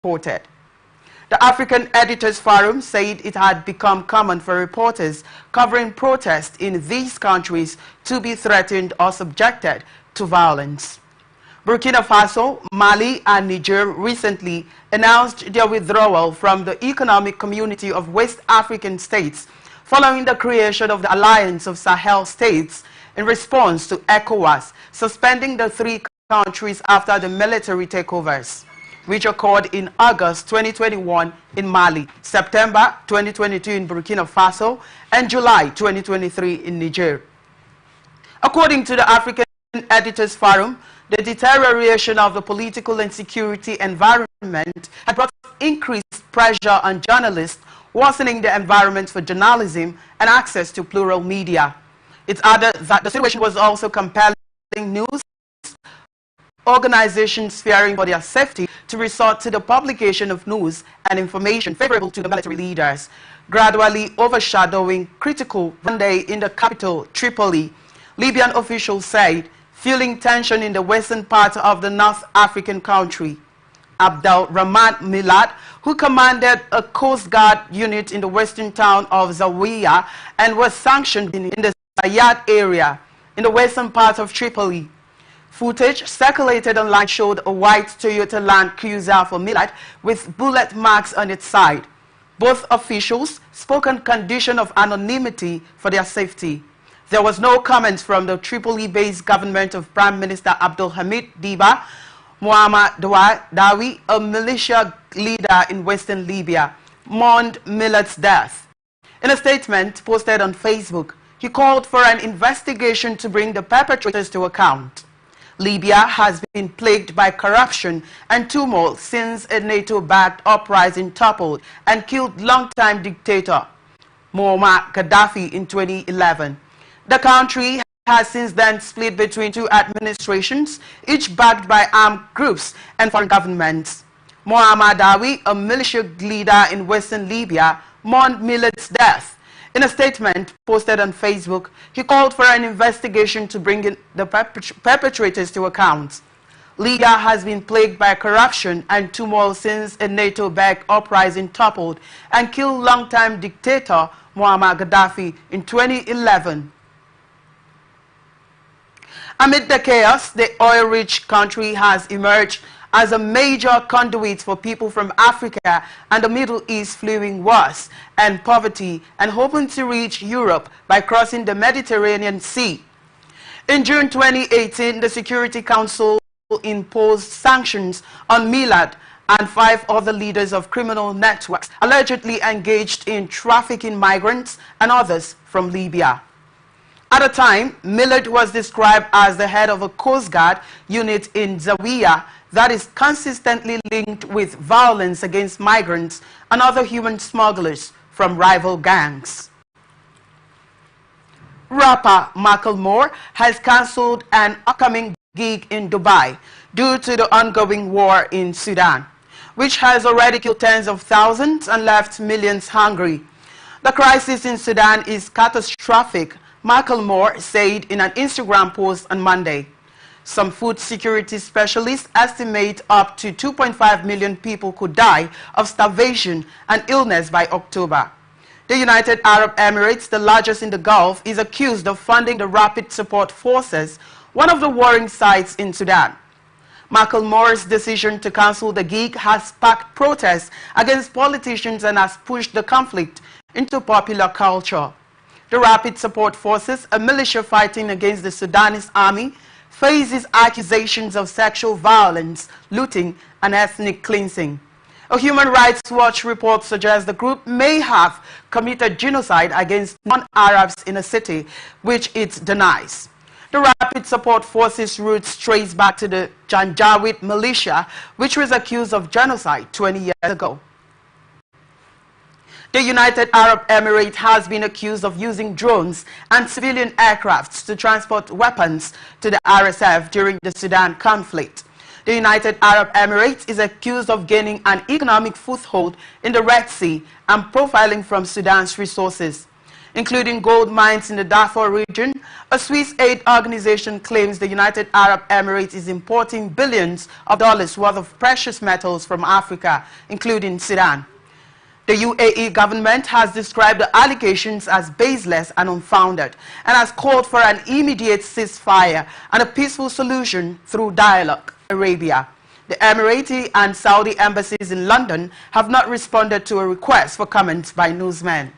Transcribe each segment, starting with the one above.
reported. The African Editors Forum said it had become common for reporters covering protests in these countries to be threatened or subjected to violence. Burkina Faso, Mali, and Niger recently announced their withdrawal from the Economic Community of West African States following the creation of the Alliance of Sahel States in response to ECOWAS, suspending the three countries after the military takeovers, which occurred in August 2021 in Mali, September 2022 in Burkina Faso, and July 2023 in Niger. According to the African Editors Forum, the deterioration of the political and security environment had brought increased pressure on journalists, worsening the environment for journalism and access to plural media. It added that the situation was also compelling news organizations fearing for their safety to resort to the publication of news and information favorable to the military leaders, gradually overshadowing critical Monday in the capital, Tripoli. Libyan officials said, feeling tension in the western part of the North African country. Abdel Rahman Milad, who commanded a Coast Guard unit in the western town of Zawiya and was sanctioned in the Sayad area in the western part of Tripoli. Footage circulated online showed a white Toyota Land Cruiser for Milad with bullet marks on its side. Both officials spoke on condition of anonymity for their safety. There was no comment from the Tripoli-based government of Prime Minister Abdul Hamid Diba. Muhammad Dawi, a militia leader in western Libya, mourned Milad's death. In a statement posted on Facebook, he called for an investigation to bring the perpetrators to account. Libya has been plagued by corruption and turmoil since a NATO-backed uprising toppled and killed longtime dictator Muammar Gaddafi in 2011. The country has since then split between two administrations, each backed by armed groups and foreign governments. Muhammad Dawi, a militia leader in western Libya, mourned Milad's death. In a statement posted on Facebook, he called for an investigation to bring the perpetrators to account. Libya has been plagued by corruption and turmoil since a NATO-backed uprising toppled and killed longtime dictator Muammar Gaddafi in 2011. Amid the chaos, the oil-rich country has emerged as a major conduit for people from Africa and the Middle East fleeing wars and poverty and hoping to reach Europe by crossing the Mediterranean Sea. In June 2018, the Security Council imposed sanctions on Milad and 5 other leaders of criminal networks allegedly engaged in trafficking migrants and others from Libya. At the time, Milad was described as the head of a Coast Guard unit in Zawiya that is consistently linked with violence against migrants and other human smugglers from rival gangs. Rapper Macklemore has cancelled an upcoming gig in Dubai due to the ongoing war in Sudan, which has already killed tens of thousands and left millions hungry. The crisis in Sudan is catastrophic, Macklemore said in an Instagram post on Monday. Some food security specialists estimate up to 2.5 million people could die of starvation and illness by October. The United Arab Emirates, the largest in the Gulf, is accused of funding the Rapid Support Forces, one of the warring sides in Sudan. Macklemore's decision to cancel the gig has sparked protests against politicians and has pushed the conflict into popular culture. The Rapid Support Forces, a militia fighting against the Sudanese army, faces accusations of sexual violence, looting, and ethnic cleansing. A Human Rights Watch report suggests the group may have committed genocide against non-Arabs in a city, which it denies. The Rapid Support Forces' roots trace back to the Janjaweed militia, which was accused of genocide 20 years ago. The United Arab Emirates has been accused of using drones and civilian aircrafts to transport weapons to the RSF during the Sudan conflict. The United Arab Emirates is accused of gaining an economic foothold in the Red Sea and profiling from Sudan's resources. including gold mines in the Darfur region. A Swiss aid organization claims the United Arab Emirates is importing billions of dollars worth of precious metals from Africa, including Sudan. The UAE government has described the allegations as baseless and unfounded and has called for an immediate ceasefire and a peaceful solution through dialogue. Arabia. The Emirati and Saudi embassies in London have not responded to a request for comments by newsmen.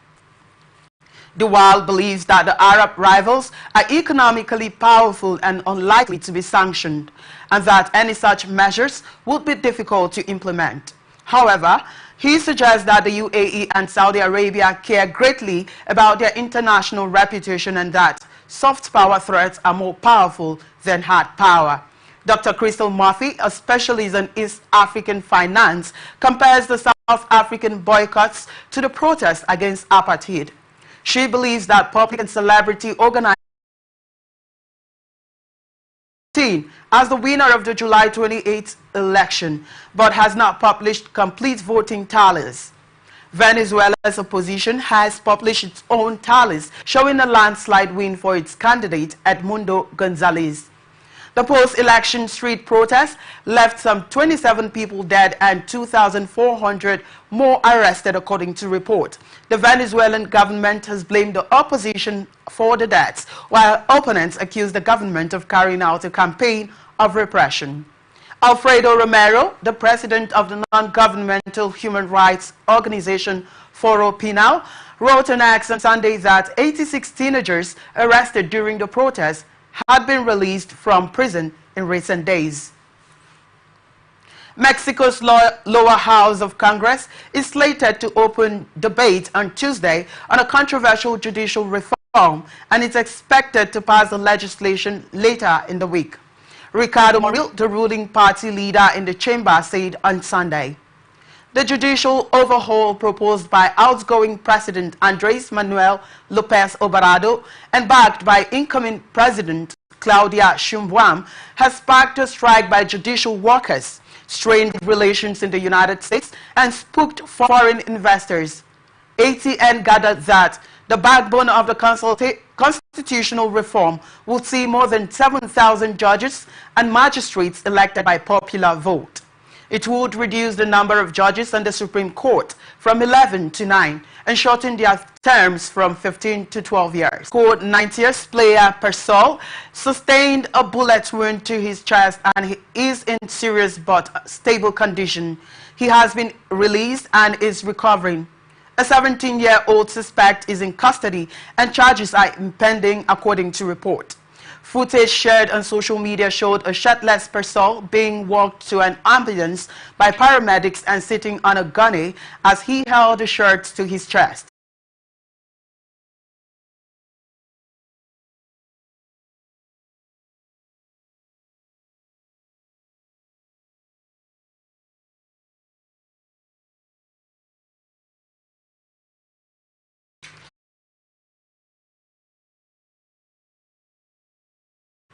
The world believes that the Arab rivals are economically powerful and unlikely to be sanctioned, and that any such measures would be difficult to implement. However, he suggests that the UAE and Saudi Arabia care greatly about their international reputation and that soft power threats are more powerful than hard power. Dr. Crystal Murphy, a specialist in East African finance, compares the South African boycotts to the protests against apartheid. She believes that public and celebrity organizations as the winner of the July 28th election, but has not published complete voting tallies. Venezuela's opposition has published its own tallies, showing a landslide win for its candidate, Edmundo Gonzalez. The post-election street protest left some 27 people dead and 2,400 more arrested, according to report. The Venezuelan government has blamed the opposition for the deaths, while opponents accuse the government of carrying out a campaign of repression. Alfredo Romero, the president of the non-governmental human rights organization Foro Penal, wrote on X on Sunday that 86 teenagers arrested during the protest had been released from prison in recent days. Mexico's lower house of Congress is slated to open debate on Tuesday on a controversial judicial reform, and it's expected to pass the legislation later in the week. Ricardo Monreal, the ruling party leader in the chamber, said on Sunday. The judicial overhaul proposed by outgoing President Andrés Manuel López Obrador and backed by incoming President Claudia Sheinbaum has sparked a strike by judicial workers, strained relations in the United States, and spooked foreign investors. ATN gathered that the backbone of the constitutional reform will see more than 7,000 judges and magistrates elected by popular vote. It would reduce the number of judges on the Supreme Court from 11 to 9 and shorten their terms from 15 to 12 years. Court 90th player Persol sustained a bullet wound to his chest and he is in serious but stable condition. He has been released and is recovering. A 17-year-old suspect is in custody and charges are impending, according to report. Footage shared on social media showed a shirtless Persol being walked to an ambulance by paramedics and sitting on a gunny as he held the shirt to his chest.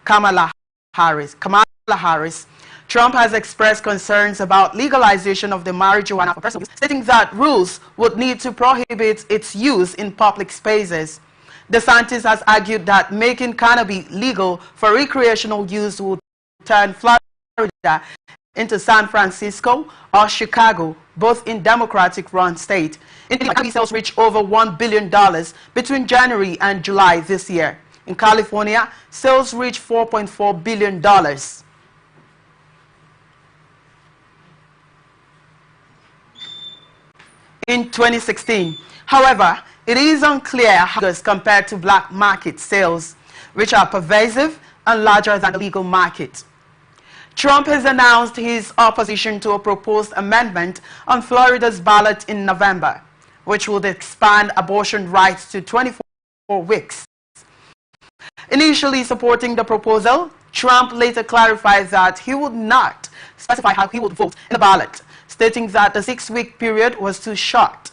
Kamala Harris. Trump has expressed concerns about legalization of the marijuana for personal use, stating that rules would need to prohibit its use in public spaces. DeSantis has argued that making cannabis legal for recreational use would turn Florida into San Francisco or Chicago, both in Democratic-run states. Cannabis sales reached over $1 billion between January and July this year. In California, sales reached $4.4 billion. In 2016, however, it is unclear how compared to black market sales, which are pervasive and larger than the legal market. Trump has announced his opposition to a proposed amendment on Florida's ballot in November, which would expand abortion rights to 24 weeks. Initially supporting the proposal, Trump later clarified that he would not specify how he would vote in the ballot, stating that the 6-week period was too short.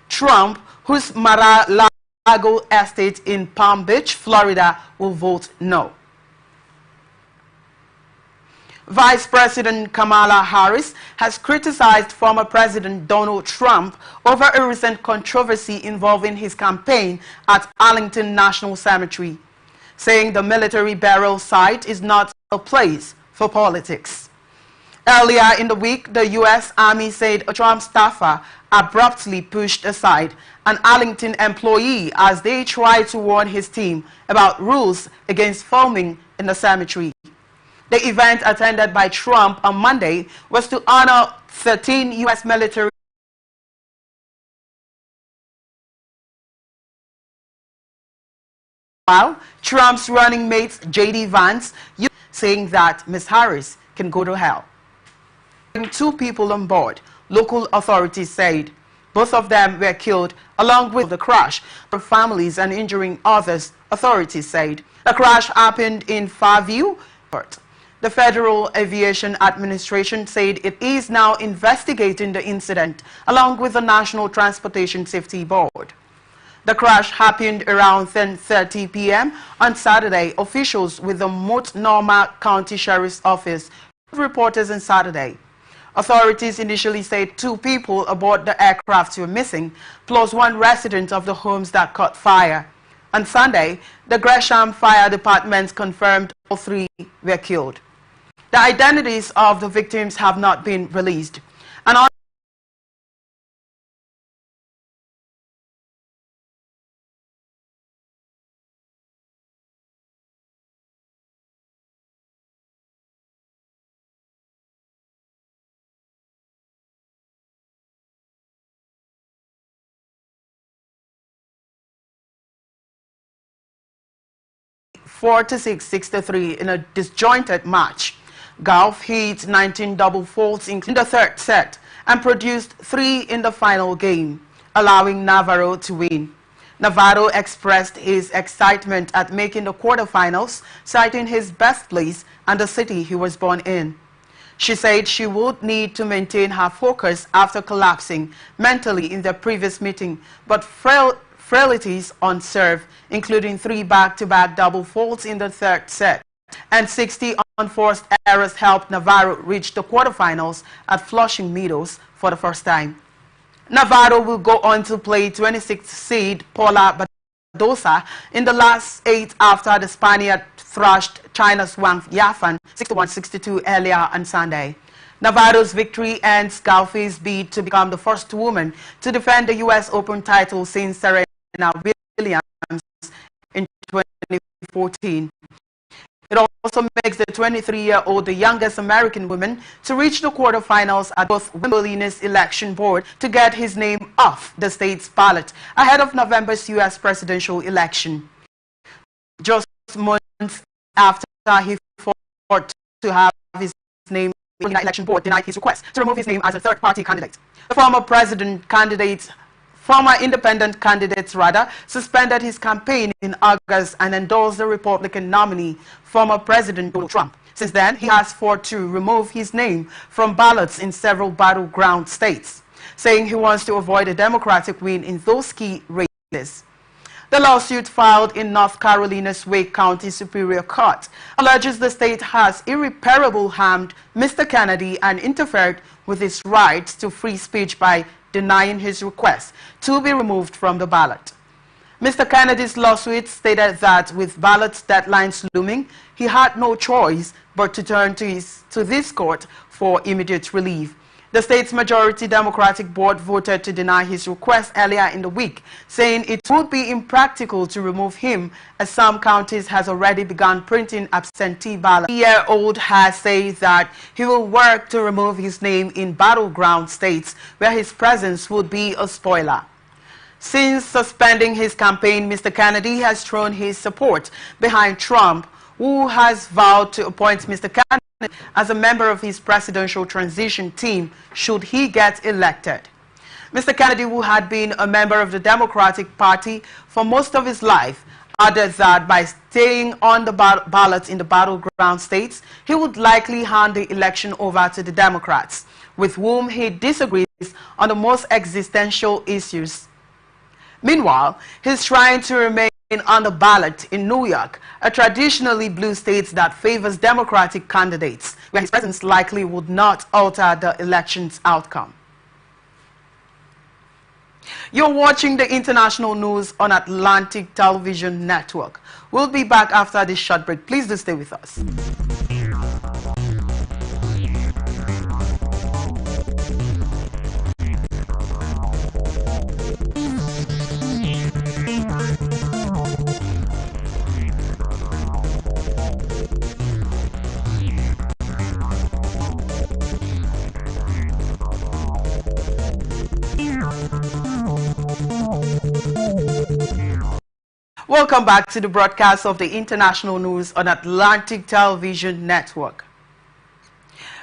Trump, whose Mar-a-Lago estate in Palm Beach, Florida, will vote no. Vice President Kamala Harris has criticized former President Donald Trump over a recent controversy involving his campaign at Arlington National Cemetery, saying the military burial site is not a place for politics. Earlier in the week, the U.S. Army said a Trump staffer abruptly pushed aside an Arlington employee as they tried to warn his team about rules against filming in the cemetery. The event, attended by Trump on Monday, was to honor 13 U.S. military while Trump's running mate J.D. Vance saying that Ms. Harris can go to hell. 2 people on board, local authorities said. Both of them were killed along with the crash. For families and injuring others, authorities said. The crash happened in Fairview. The Federal Aviation Administration said it is now investigating the incident along with the National Transportation Safety Board. The crash happened around 10:30 p.m. on Saturday. Officials with the Multnomah County Sheriff's Office told reporters on Saturday. Authorities initially said 2 people aboard the aircraft were missing, plus 1 resident of the homes that caught fire. On Sunday, the Gresham Fire Department confirmed all 3 were killed. The identities of the victims have not been released. And on (46-63) in a disjointed match, Golf hit 19 double faults in the 3rd set and produced 3 in the final game, allowing Navarro to win. Navarro expressed his excitement at making the quarterfinals, citing his birthplace and the city he was born in. She said she would need to maintain her focus after collapsing mentally in the previous meeting, but frailties on serve, including 3 back-to-back double faults in the 3rd set, and 60 unforced errors helped Navarro reach the quarterfinals at Flushing Meadows for the first time. Navarro will go on to play 26th seed Paula Badosa in the last 8 after the Spaniard thrashed China's Wang Yafan 61-62 earlier on Sunday. Navarro's victory ends Golf's bid to become the first woman to defend the U.S. Open title since Serena Williams in 2014. It also makes the 23-year-old the youngest American woman to reach the quarterfinals at both Wimbledon's election board to get his name off the state's ballot ahead of November's U.S. presidential election. Just months after he fought to have his name, the election board denied his request to remove his name as a third-party candidate. The former independent candidate suspended his campaign in August and endorsed the Republican nominee, former President Donald Trump. Since then, he has fought to remove his name from ballots in several battleground states, saying he wants to avoid a Democratic win in those key races. The lawsuit filed in North Carolina's Wake County Superior Court alleges the state has irreparably harmed Mr. Kennedy and interfered with his right to free speech by denying his request to be removed from the ballot. Mr. Kennedy's lawsuit stated that with ballot deadlines looming, he had no choice but to turn to this court for immediate relief. The state's majority Democratic board voted to deny his request earlier in the week, saying it would be impractical to remove him as some counties has already begun printing absentee ballots. The 40-year-old has said that he will work to remove his name in battleground states where his presence would be a spoiler. Since suspending his campaign, Mr. Kennedy has thrown his support behind Trump, who has vowed to appoint Mr. Kennedy as a member of his presidential transition team should he get elected. Mr. Kennedy, who had been a member of the Democratic Party for most of his life, added that by staying on the ballot in the battleground states, he would likely hand the election over to the Democrats, with whom he disagrees on the most existential issues. Meanwhile, he's trying to remain on the ballot in New York, a traditionally blue state that favors Democratic candidates, where his presence likely would not alter the election's outcome. You're watching the international news on Atlantic Television Network. We'll be back after this short break. Please do stay with us. Welcome back to the broadcast of the international news on Atlantic Television Network.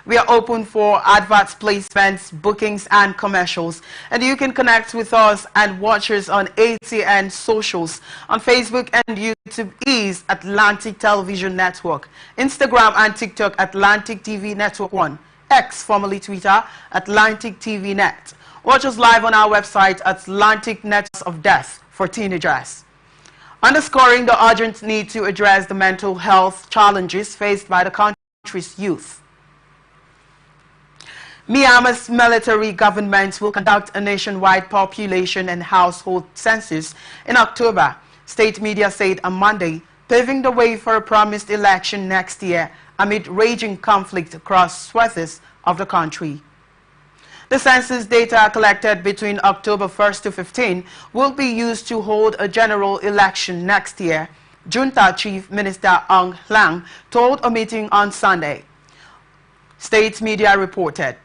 We are open for adverts, placements, bookings, and commercials. And you can connect with us and watch us on ATN socials. On Facebook and YouTube is Atlantic Television Network. Instagram and TikTok, Atlantic TV Network 1. X, formerly Twitter, Atlantic TV Net. Watch us live on our website, Atlantic Nets of Death for Teenagers. Underscoring the urgent need to address the mental health challenges faced by the country's youth. Myanmar's military government will conduct a nationwide population and household census in October, state media said on Monday, paving the way for a promised election next year amid raging conflict across swathes of the country. The census data collected between October 1st to 15 will be used to hold a general election next year, Junta Chief Minister Aung Hlaing told a meeting on Sunday. State media reported.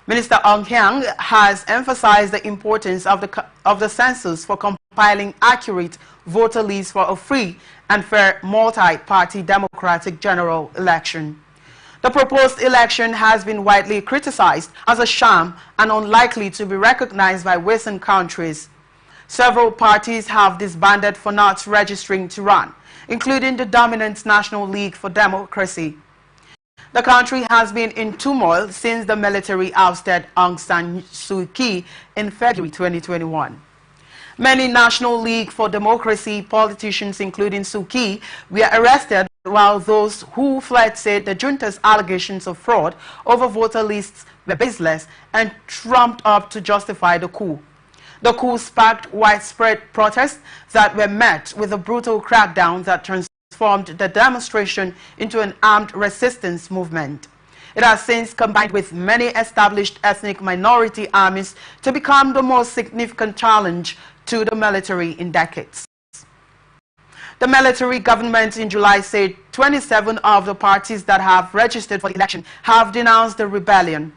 Minister Aung Hlaing has emphasized the importance of the census for compiling accurate voter lists for a free and fair multi-party democratic general election. The proposed election has been widely criticized as a sham and unlikely to be recognized by Western countries. Several parties have disbanded for not registering to run, including the dominant National League for Democracy. The country has been in turmoil since the military ousted Aung San Suu Kyi in February 2021. Many National League for Democracy politicians, including Suu Kyi, were arrested, while those who fled said the junta's allegations of fraud over voter lists were baseless and trumped up to justify the coup. The coup sparked widespread protests that were met with a brutal crackdown that transformed the demonstration into an armed resistance movement. It has since combined with many established ethnic minority armies to become the most significant challenge to the military in decades. The military government in July said 27 of the parties that have registered for the election have denounced the rebellion.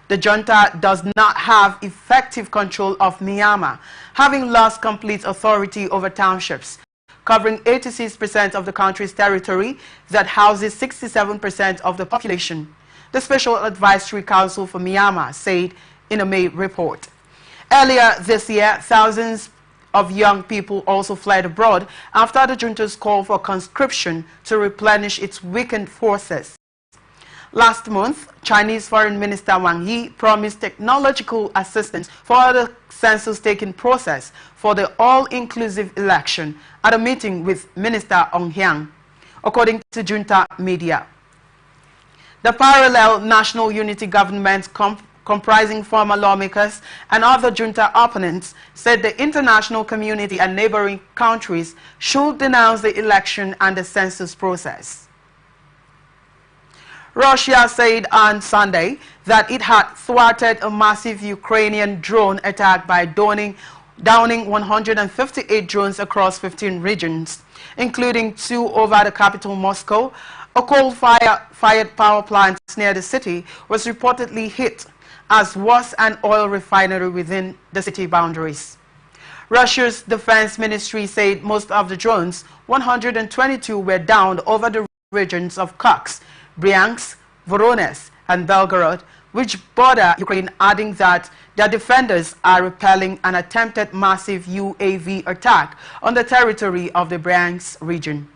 The junta does not have effective control of Myanmar, having lost complete authority over townships, covering 86% of the country's territory that houses 67% of the population, the Special Advisory Council for Myanmar said in a May report. Earlier this year, thousands of young people also fled abroad after the junta's call for conscription to replenish its weakened forces. Last month, Chinese Foreign Minister Wang Yi promised technological assistance for the census-taking process for the all-inclusive election at a meeting with Minister Aung Hlaing, according to junta media. The parallel national unity government comprising former lawmakers and other junta opponents said the international community and neighboring countries should denounce the election and the census process. Russia said on Sunday that it had thwarted a massive Ukrainian drone attack by downing 158 drones across 15 regions, including 2 over the capital Moscow. A coal-fired power plant near the city was reportedly hit, as was an oil refinery within the city boundaries. Russia's defense ministry said most of the drones, 122, were downed over the regions of Kursk, Bryansk, Voronezh, and Belgorod, which border Ukraine, adding that their defenders are repelling an attempted massive UAV attack on the territory of the Bryansk region.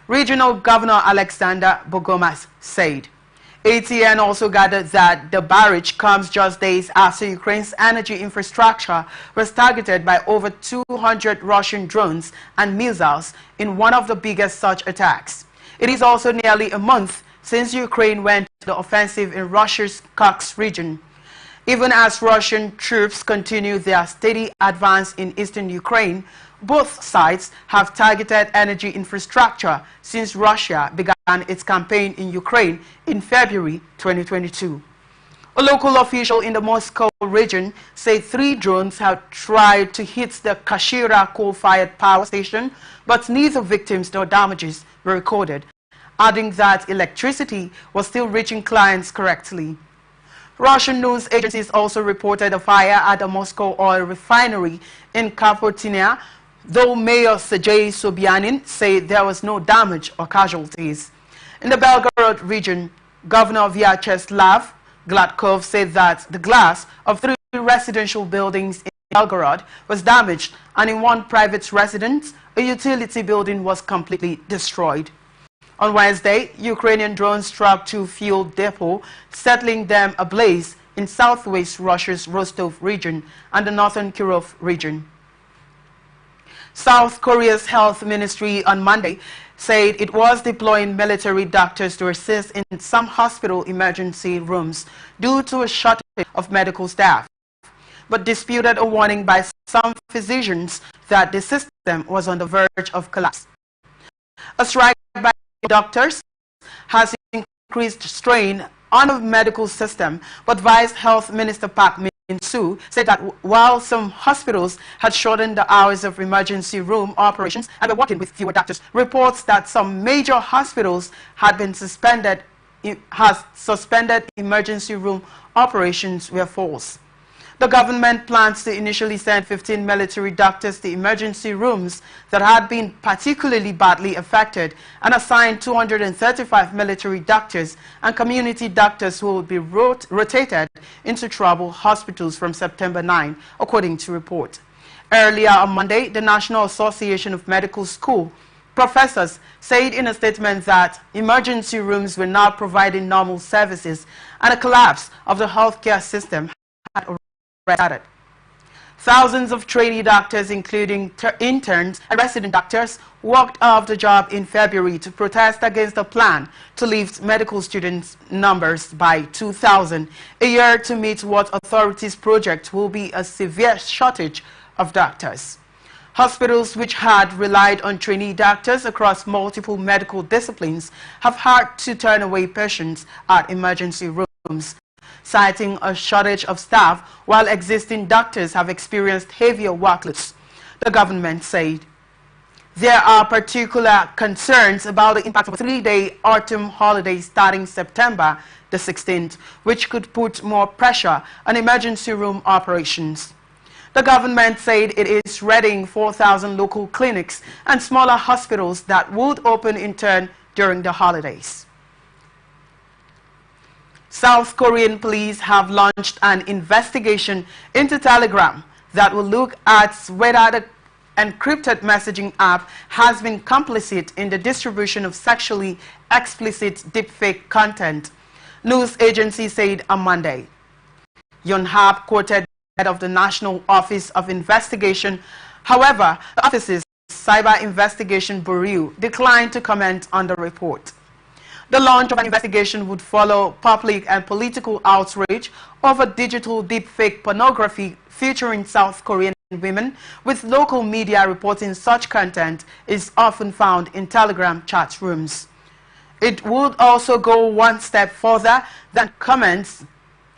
Regional Governor Alexander Bogomas said ATN also gathered that the barrage comes just days after Ukraine's energy infrastructure was targeted by over 200 Russian drones and missiles in one of the biggest such attacks. It is also nearly a month since Ukraine went to the offensive in Russia's Kursk region. Even as Russian troops continue their steady advance in eastern Ukraine, both sides have targeted energy infrastructure since Russia began its campaign in Ukraine in February 2022. A local official in the Moscow region said 3 drones have tried to hit the Kashira coal-fired power station, but neither victims nor damages were recorded, adding that electricity was still reaching clients correctly. Russian news agencies also reported a fire at a Moscow oil refinery in Karpotinia, though Mayor Sergei Sobyanin said there was no damage or casualties. In the Belgorod region, Governor Vyacheslav Gladkov said that the glass of 3 residential buildings in Belgorod was damaged, and in one private residence, a utility building was completely destroyed. On Wednesday, Ukrainian drones struck 2 fuel depots, setting them ablaze in southwest Russia's Rostov region and the northern Kirov region. South Korea's health ministry on Monday said it was deploying military doctors to assist in some hospital emergency rooms due to a shortage of medical staff, but disputed a warning by some physicians that the system was on the verge of collapse. A strike by doctors has increased strain on the medical system, but Vice Health Minister Park Min-soo said that while some hospitals had shortened the hours of emergency room operations and were working with fewer doctors, reports that some major hospitals had been suspended emergency room operations were false. The government plans to initially send 15 military doctors to emergency rooms that had been particularly badly affected and assign 235 military doctors and community doctors who will be rotated into troubled hospitals from September 9, according to report. Earlier on Monday, the National Association of Medical School professors said in a statement that emergency rooms were not providing normal services and a collapse of the healthcare system had already started. Thousands of trainee doctors, including interns and resident doctors, walked off the job in February to protest against a plan to lift medical students' numbers by 2,000 a year to meet what authorities project will be a severe shortage of doctors. Hospitals which had relied on trainee doctors across multiple medical disciplines have had to turn away patients at emergency rooms, citing a shortage of staff, while existing doctors have experienced heavier workloads. The government said there are particular concerns about the impact of a 3-day autumn holiday starting September the 16th, which could put more pressure on emergency room operations. The government said it is readying 4,000 local clinics and smaller hospitals that would open in turn during the holidays. South Korean police have launched an investigation into Telegram that will look at whether the encrypted messaging app has been complicit in the distribution of sexually explicit deepfake content, news agency said on Monday. Yonhap quoted the head of the National Office of Investigation. However, the office's Cyber Investigation Bureau declined to comment on the report. The launch of an investigation would follow public and political outrage over digital deepfake pornography featuring South Korean women, with local media reporting such content is often found in Telegram chat rooms. It would also go one step further than comments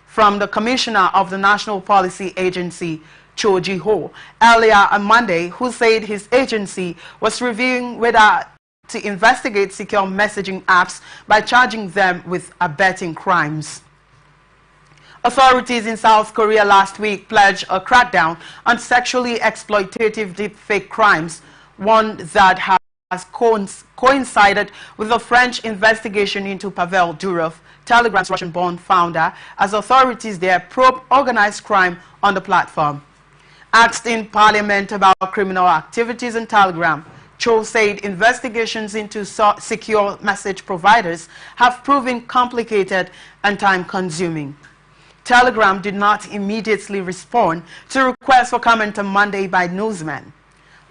from the Commissioner of the National Policy Agency, Cho Ji-ho, earlier on Monday, who said his agency was reviewing whether to investigate secure messaging apps by charging them with abetting crimes. Authorities in South Korea last week pledged a crackdown on sexually exploitative deepfake crimes, one that has coincided with the French investigation into Pavel Durov, Telegram's Russian-born founder, as authorities there probe organized crime on the platform. Asked in Parliament about criminal activities on Telegram, Cho said investigations into secure message providers have proven complicated and time-consuming. Telegram did not immediately respond to requests for comment on Monday by newsmen.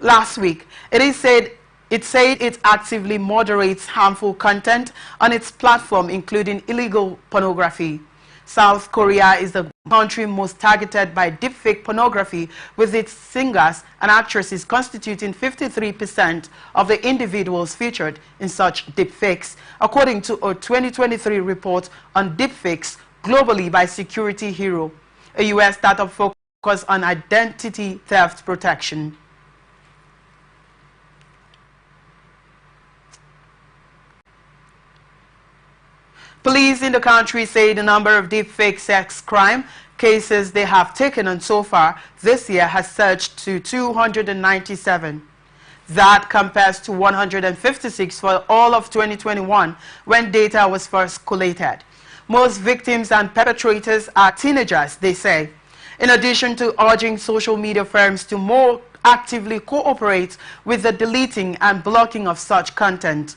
Last week, it said it actively moderates harmful content on its platform, including illegal pornography. South Korea is the country most targeted by deepfake pornography, with its singers and actresses constituting 53% of the individuals featured in such deepfakes, according to a 2023 report on deepfakes globally by Security Hero, a U.S. startup focused on identity theft protection. Police in the country say the number of deepfake sex crime cases they have taken on so far this year has surged to 297. That compares to 156 for all of 2021 when data was first collated. Most victims and perpetrators are teenagers, they say. In addition to urging social media firms to more actively cooperate with the deleting and blocking of such content,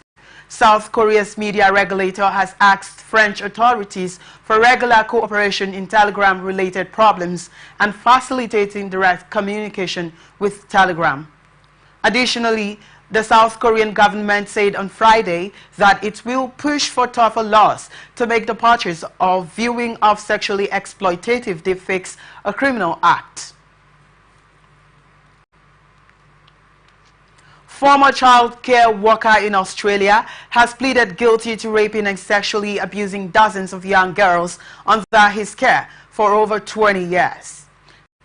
South Korea's media regulator has asked French authorities for regular cooperation in Telegram-related problems and facilitating direct communication with Telegram. Additionally, the South Korean government said on Friday that it will push for tougher laws to make the purchase or viewing of sexually exploitative deepfakes a criminal act. Former child care worker in Australia has pleaded guilty to raping and sexually abusing dozens of young girls under his care for over 20 years.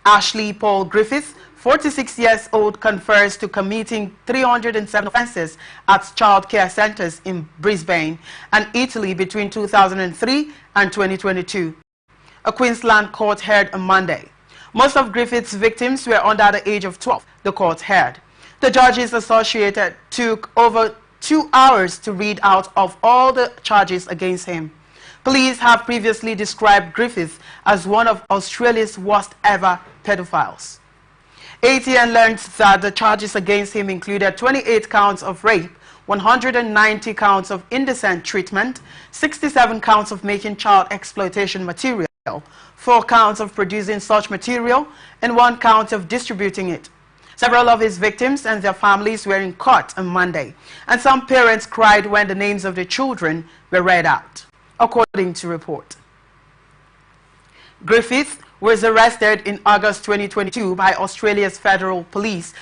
Ashley Paul Griffith, 46 years old, confers to committing 307 offences at child care centres in Brisbane and Italy between 2003 and 2022. A Queensland court heard on Monday. Most of Griffith's victims were under the age of 12, the court heard. The judges associated took over 2 hours to read out of all the charges against him. Police have previously described Griffith as one of Australia's worst ever pedophiles. ATN learned that the charges against him included 28 counts of rape, 190 counts of indecent treatment, 67 counts of making child exploitation material, 4 counts of producing such material, and 1 count of distributing it. Several of his victims and their families were in court on Monday, and some parents cried when the names of their children were read out, according to report. Griffith was arrested in August 2022 by Australia's federal police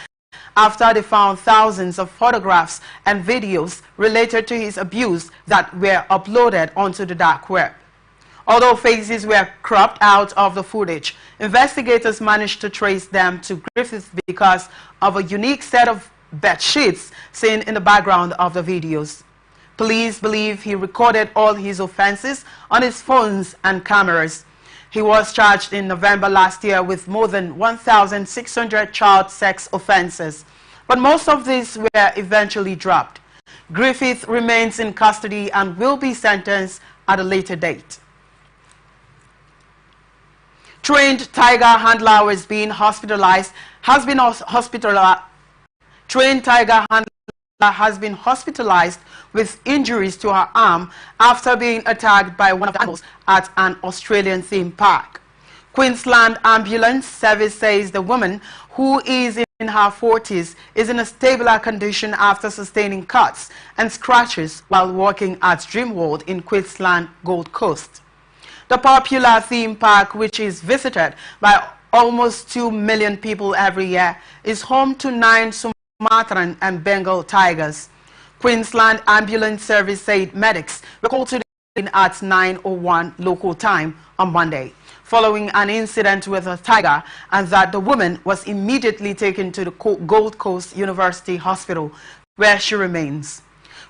after they found thousands of photographs and videos related to his abuse that were uploaded onto the dark web. Although faces were cropped out of the footage, investigators managed to trace them to Griffith because of a unique set of bed sheets seen in the background of the videos. Police believe he recorded all his offenses on his phones and cameras. He was charged in November last year with more than 1,600 child sex offenses, but most of these were eventually dropped. Griffith remains in custody and will be sentenced at a later date. Trained tiger handler has been hospitalized with injuries to her arm after being attacked by one of the animals at an Australian theme park. Queensland Ambulance Service says the woman, who is in her 40s, is in a stable condition after sustaining cuts and scratches while walking at Dreamworld in Queensland, Gold Coast. The popular theme park, which is visited by almost 2 million people every year, is home to 9 Sumatran and Bengal tigers. Queensland Ambulance Service said medics were called to the scene at 9:01 local time on Monday, following an incident with a tiger, and that the woman was immediately taken to the Gold Coast University Hospital, where she remains.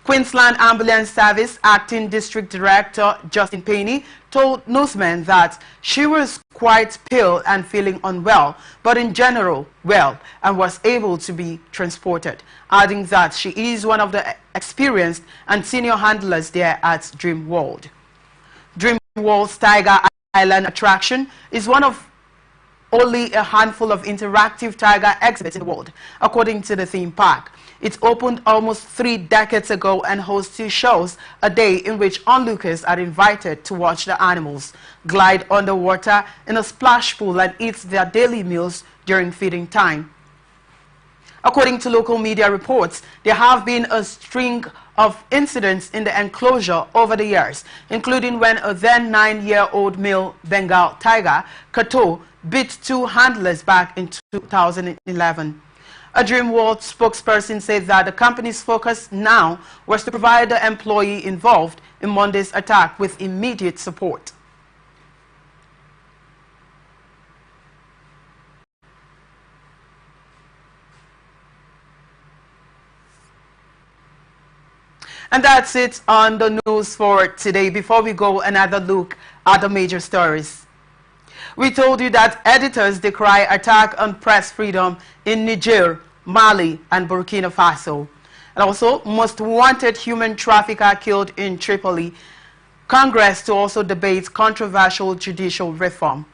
Queensland Ambulance Service Acting District Director Justin Payne told newsmen that she was quite pale and feeling unwell, but in general well, and was able to be transported, adding that she is one of the experienced and senior handlers there at Dreamworld. Dreamworld's Tiger Island attraction is one of only a handful of interactive tiger exhibits in the world, according to the theme park. It opened almost 3 decades ago and hosts 2 shows a day in which onlookers are invited to watch the animals glide underwater in a splash pool and eat their daily meals during feeding time. According to local media reports, there have been a string of incidents in the enclosure over the years, including when a then 9-year-old male Bengal tiger, Kato, bit 2 handlers back in 2011. A Dream World spokesperson said that the company's focus now was to provide the employee involved in Monday's attack with immediate support. And that's it on the news for today. Before we go, another look at the major stories. We told you that editors decry attack on press freedom in Niger, Mali, and Burkina Faso. And also, most wanted human trafficker killed in Tripoli. Congress to also debate controversial judicial reform.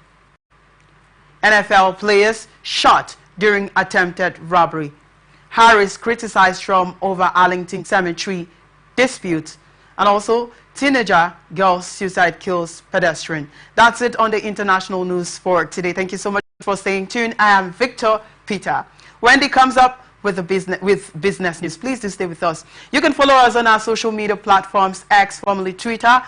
NFL players shot during attempted robbery. Harris criticized Trump over Arlington Cemetery dispute. And also, teenager girl suicide kills pedestrian. That's it on the international news for today. Thank you so much for staying tuned. I am Victor Peter. Wendy comes up with business news. Please do stay with us. You can follow us on our social media platforms, X, formerly Twitter,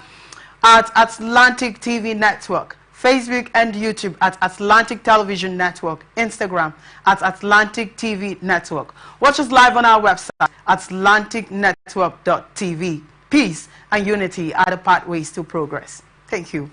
at Atlantic TV Network, Facebook and YouTube at Atlantic Television Network, Instagram at Atlantic TV Network. Watch us live on our website, atlanticnetwork.tv. Peace and unity are the pathways to progress. Thank you.